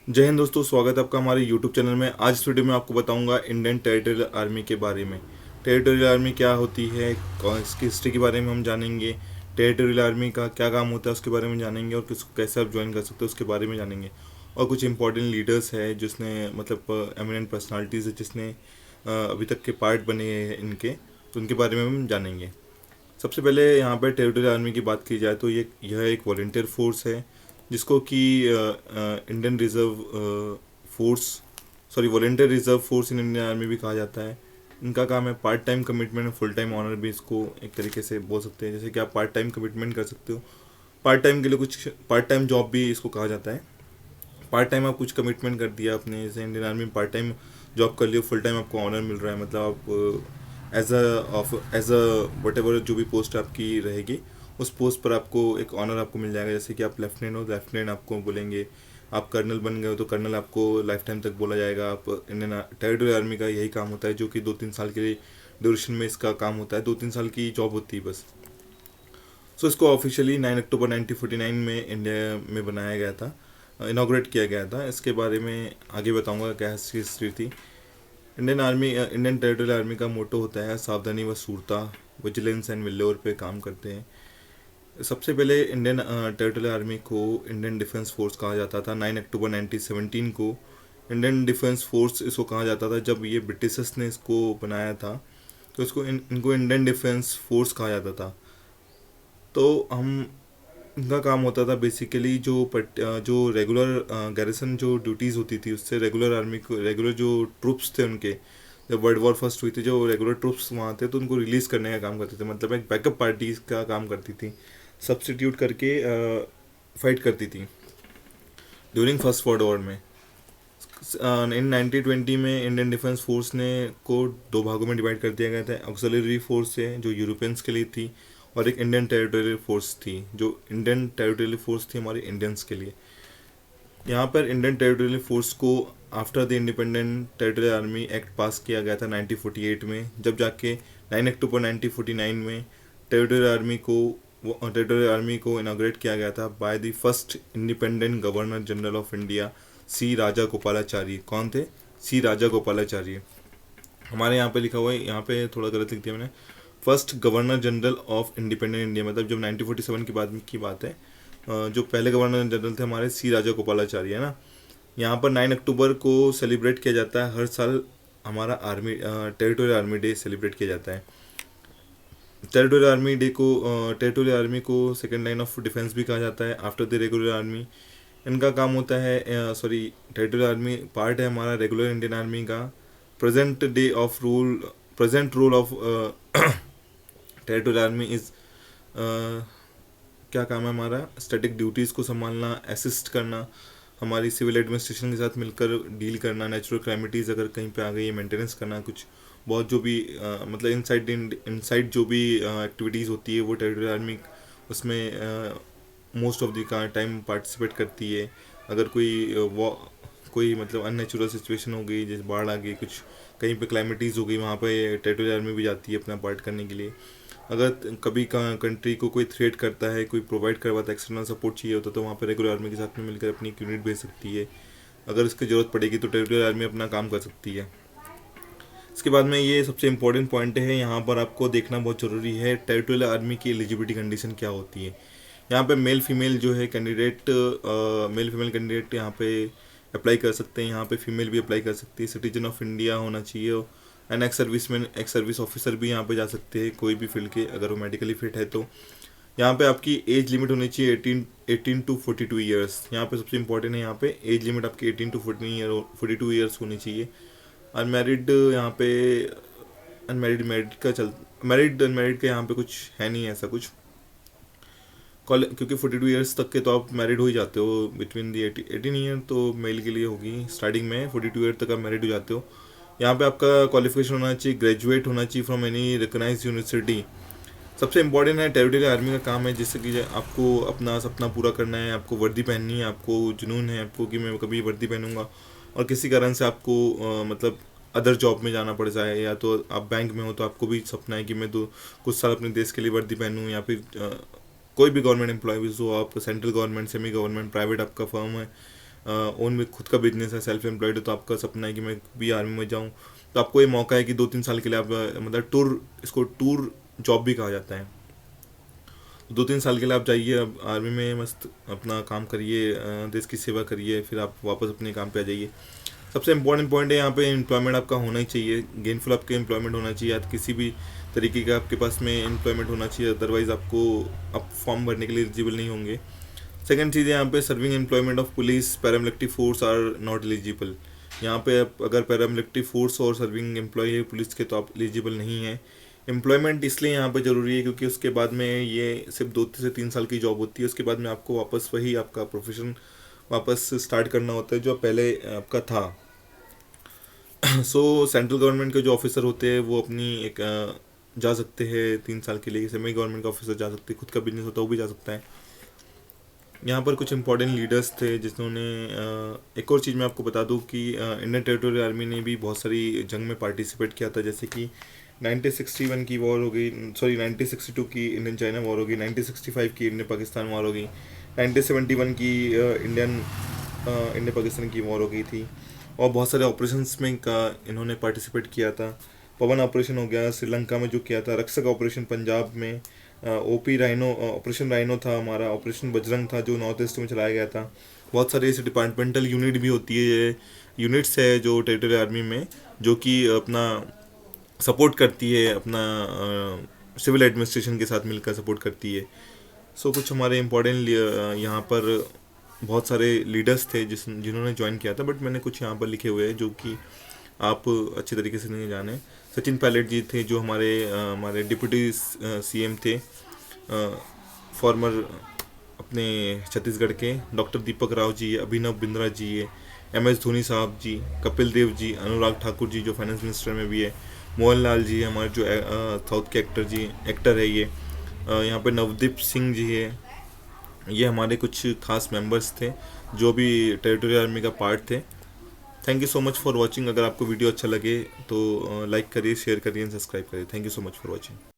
जय हिंद दोस्तों, स्वागत है आपका हमारे यूट्यूब चैनल में। आज इस वीडियो में आपको बताऊंगा इंडियन टेरिटोरियल आर्मी के बारे में। टेरिटोरियल आर्मी क्या होती है, इसकी हिस्ट्री के बारे में हम जानेंगे। टेरिटोरियल आर्मी का क्या काम होता है उसके बारे में जानेंगे, और किसको कैसे आप ज्वाइन कर सकते हो उसके बारे में जानेंगे। और कुछ इंपॉर्टेंट लीडर्स है जिसने मतलब एमिनेंट पर्सनालिटीज़ है जिसने अभी तक के पार्ट बने हैं इनके, तो उनके बारे में हम जानेंगे। सबसे पहले यहाँ पर टेरिटोरियल आर्मी की बात की जाए तो यह एक वॉलेंटियर फोर्स है जिसको कि Indian reserve force sorry volunteer reserve force in Indian army भी कहा जाता है। इनका काम है पार्ट टाइम कमिटमेंट और फुल टाइम ऑनर भी इसको एक तरीके से बोल सकते हैं। जैसे कि आप पार्ट टाइम कमिटमेंट कर सकते हो, पार्ट टाइम के लिए कुछ पार्ट टाइम जॉब भी इसको कहा जाता है। पार्ट टाइम आप कुछ कमिटमेंट कर दिया अपने, जैसे इंडियन आर्मी में पार्ट टाइम जॉब कर लियो, फुल टाइम आपको ऑनर मिल रहा है, मतलब आप एज अ वट एवर जो भी पोस्ट आपकी रहेगी उस पोस्ट पर आपको एक ऑनर आपको मिल जाएगा। जैसे कि आप लेफ्टिनेंट हो, लेफ्टिनेंट आपको बोलेंगे। आप कर्नल बन गए हो तो कर्नल आपको लाइफ टाइम तक बोला जाएगा। आप इंडियन टेरिटोरियल आर्मी का यही काम होता है, जो कि 2-3 साल के ड्यूरेशन में इसका काम होता है। 2-3 साल की जॉब होती है बस। सो इसको ऑफिशियली 9 अक्टूबर 1949 में इंडिया में बनाया गया था, इनाग्रेट किया गया था। इसके बारे में आगे बताऊंगा क्या इसकी हिस्ट्री थी। इंडियन टेरिटोरियल आर्मी का मोटो होता है सावधानी व सूरता, विजिलेंस एंड विल्लोर पे काम करते हैं। सबसे पहले इंडियन टेरिटोरियल आर्मी को इंडियन डिफेंस फोर्स कहा जाता था। 9 अक्टूबर 1917 को इंडियन डिफेंस फोर्स इसको कहा जाता था। जब ये ब्रिटिशर्स ने इसको बनाया था तो इनको इंडियन डिफेंस फोर्स कहा जाता था। तो हम इनका काम होता था बेसिकली जो रेगुलर गैरिसन जो ड्यूटीज़ होती थी उससे रेगुलर आर्मी को, रेगुलर जो ट्रूप्स थे उनके, जब वर्ल्ड वॉर फर्स्ट हुई थी जो रेगुलर ट्रूप्स वहाँ थे तो उनको रिलीज़ करने का काम करते थे। मतलब एक बैकअप पार्टी का काम करती थी, सब्सटीट्यूट करके फाइट करती थी ड्यूरिंग फर्स्ट वर्ल्ड वॉर में। इन 1920 में इंडियन डिफेंस फोर्स ने को दो भागों में डिवाइड कर दिया गया था। ऑक्सिलरी फोर्स है जो यूरोपियंस के लिए थी, और एक इंडियन टेरिटोरियल फोर्स थी। जो इंडियन टेरिटोरियल फोर्स थी हमारे इंडियंस के लिए। यहाँ पर इंडियन टेरिटोरियल फोर्स को after the independent territorial army act पास किया गया था 1948 में, जब जाके 9 अक्टूबर 1949 में टेरिटोरियल आर्मी को इनाग्रेट किया गया था by the first independent governor general of India, C Rajagopalachari. कौन थे? सी राजा गोपालाचारी। हमारे यहाँ पे लिखा हुआ है, यहाँ पे थोड़ा गलत लिख दिया मैंने, first governor general of independent India, मतलब जब 1947 की बात है। जो पहले गवर्नर जनरल थे हमारे सी राजा गोपालाचारी, है ना। यहाँ पर 9 अक्टूबर को सेलिब्रेट किया जाता है हर साल। हमारा टेरिटोरियल आर्मी डे सेलिब्रेट किया जाता है। टेरिटोरियल आर्मी को सेकेंड लाइन ऑफ डिफेंस भी कहा जाता है आफ्टर द रेगुलर आर्मी। इनका काम होता है टेरिटोरियल आर्मी पार्ट है हमारा रेगुलर इंडियन आर्मी का। Present role of territorial army is क्या काम है हमारा? स्टैटिक ड्यूटीज़ को संभालना, असिस्ट करना, हमारी सिविल एडमिनिस्ट्रेशन के साथ मिलकर डील करना, नेचुरल कैलामिटीज़ अगर कहीं पे आ गई है मेंटेनेंस करना, कुछ बहुत जो भी मतलब इनसाइड जो भी एक्टिविटीज़ होती है वो टेरिटोरियल आर्मी उसमें most of the time participate करती है। अगर कोई मतलब अननेचुरल सिचुएशन हो गई, जैसे बाढ़ आ गई, कुछ कहीं पे क्लाइमेटीज़ हो गई, वहाँ पे टेरिटोरियल आर्मी भी जाती है अपना पार्ट करने के लिए। अगर कभी कंट्री को कोई थ्रेट करता है, कोई प्रोवाइड करवाता है, एक्सटर्नल सपोर्ट चाहिए होता है, तो वहाँ पे रेगुलर आर्मी के साथ में मिलकर अपनी यूनिट भेज सकती है। अगर इसकी ज़रूरत पड़ेगी तो टेरिटोरियल आर्मी अपना काम कर सकती है। इसके बाद में ये सबसे इंपॉर्टेंट पॉइंट है, यहाँ पर आपको देखना बहुत ज़रूरी है टेरिटोरियल आर्मी की एलिजिबिलिटी कंडीशन क्या होती है। यहाँ पे मेल फीमेल जो है कैंडिडेट, मेल फीमेल कैंडिडेट यहाँ पे अप्लाई कर सकते हैं। यहाँ पे फीमेल भी अप्लाई कर सकती है। सिटीजन ऑफ इंडिया होना चाहिए। एंड एक्स सर्विस ऑफिसर भी यहाँ पे जा सकते हैं, कोई भी फील्ड के, अगर वो मेडिकली फिट है तो। यहाँ पे आपकी एज लिमिट होनी चाहिए 18 टू 42 ईयर्स। यहाँ पे सबसे इंपॉर्टेंट है, यहाँ पे एज लिमिट आपकी 18 टू 42 ईयर्स होनी चाहिए। अनमेरिड यहाँ पे अनमेरिड मैरिड अनमेरिड का यहाँ पे कुछ है नहीं ऐसा कुछ, क्योंकि 42 ईयर्स तक के तो आप मैरिड हो ही जाते हो। बिटवीन दी 18 ईयर तो मेल के लिए होगी, स्टार्टिंग में 42 ईयर तक आप मैरिड हो जाते हो। यहाँ पे आपका क्वालिफिकेशन होना चाहिए, ग्रेजुएट होना चाहिए फ्रॉम एनी रिकॉग्नाइज्ड यूनिवर्सिटी। सबसे इंपॉर्टेंट है टेरिटोरियल आर्मी का काम है जिससे कि आपको अपना सपना पूरा करना है, आपको वर्दी पहननी है, आपको जुनून है आपको कि मैं कभी वर्दी पहनूंगा, और किसी कारण से आपको मतलब अदर जॉब में जाना पड़ जाए, या तो आप बैंक में हो तो आपको भी सपना है कि मैं तो कुछ साल अपने देश के लिए वर्दी पहनूँ, या फिर कोई भी गवर्नमेंट एम्प्लॉय हो, आप central government, semi government, private आपका फर्म है, ओन में खुद का बिजनेस है, सेल्फ एम्प्लॉयड है, तो आपका सपना है कि मैं भी आर्मी में जाऊँ, तो आपको ये मौका है कि 2-3 साल के लिए आप मतलब इसको टूर जॉब भी कहा जाता है। 2-3 साल के लिए आप जाइए, अब आर्मी में मस्त अपना काम करिए, देश की सेवा करिए, फिर आप वापस अपने काम पे आ जाइए। सबसे इम्पोर्टेंट पॉइंट है यहाँ पे एम्प्लॉयमेंट आपका होना ही चाहिए, गेनफुल आपके एम्प्लॉयमेंट होना चाहिए, या किसी भी तरीके का आपके पास में एम्प्लॉयमेंट होना चाहिए, अदरवाइज़ आप फॉर्म भरने के लिए एलिजिबल नहीं होंगे। सेकंड चीज़ है यहाँ पे serving employment of police paramilitary force are not eligible. यहाँ पे आप अगर पैरामिलिट्री फोर्स और सर्विंग एम्प्लॉय है पुलिस के तो आप एलिजिबल नहीं है। एम्प्लॉयमेंट इसलिए यहाँ पे ज़रूरी है क्योंकि उसके बाद में ये सिर्फ 2 से 3 साल की जॉब होती है, उसके बाद में आपको वापस वही आपका प्रोफेशन वापस स्टार्ट करना होता है जो पहले आपका था। सो सेंट्रल गवर्नमेंट के जो ऑफिसर होते हैं वो अपनी एक जा सकते हैं 3 साल के लिए, सेमी गवर्नमेंट का ऑफिसर जा सकते हैं, खुद का बिजनेस होता है वो भी जा सकता है। यहाँ पर कुछ इंपॉर्टेंट लीडर्स थे जिन्होंने एक और चीज़ मैं आपको बता दूँ कि इंडियन टेरिटोरियल आर्मी ने भी बहुत सारी जंग में पार्टिसिपेट किया था, जैसे कि 1961 की वॉर हो गई, सॉरी 1962 की इंडियन चाइना वॉर हो गई, 1965 की इंडियन पाकिस्तान वॉर हो गई, 1971 की इंडियन पाकिस्तान की वॉर हो गई थी, और बहुत सारे ऑपरेशंस में का इन्होंने पार्टिसिपेट किया था। पवन ऑपरेशन हो गया श्रीलंका में जो किया था, रक्षक ऑपरेशन पंजाब में, ओपी राइनो ऑपरेशन राइनो था हमारा, ऑपरेशन बजरंग था जो नॉर्थ ईस्ट में चलाया गया था। बहुत सारे ऐसे डिपार्टमेंटल यूनिट भी होती है, यूनिट्स है जो टेरिटोरियल आर्मी में, जो कि अपना सपोर्ट करती है, अपना सिविल एडमिनिस्ट्रेशन के साथ मिलकर सपोर्ट करती है। सो कुछ हमारे इम्पोर्टेंट यहाँ पर बहुत सारे लीडर्स थे जिन्होंने ज्वाइन किया था, बट मैंने कुछ यहाँ पर लिखे हुए हैं जो कि आप अच्छे तरीके से नहीं जाने। सचिन पायलट जी थे जो हमारे डिप्टी सीएम थे, फॉर्मर अपने छत्तीसगढ़ के। डॉक्टर दीपक राव जी है, अभिनव बिंद्रा जी है, MS धोनी साहब जी, कपिल देव जी, अनुराग ठाकुर जी जो फाइनेंस मिनिस्टर में भी है, मोहनलाल जी है हमारे जो साउथ के एक्टर है ये, यहाँ पे नवदीप सिंह जी है। ये हमारे कुछ खास मेंबर्स थे जो भी टेरिटोरियल आर्मी का पार्ट थे। Thank you so much for watching. अगर आपको वीडियो अच्छा लगे तो लाइक करिए, शेयर करिए, सब्सक्राइब करिए। Thank you so much for watching.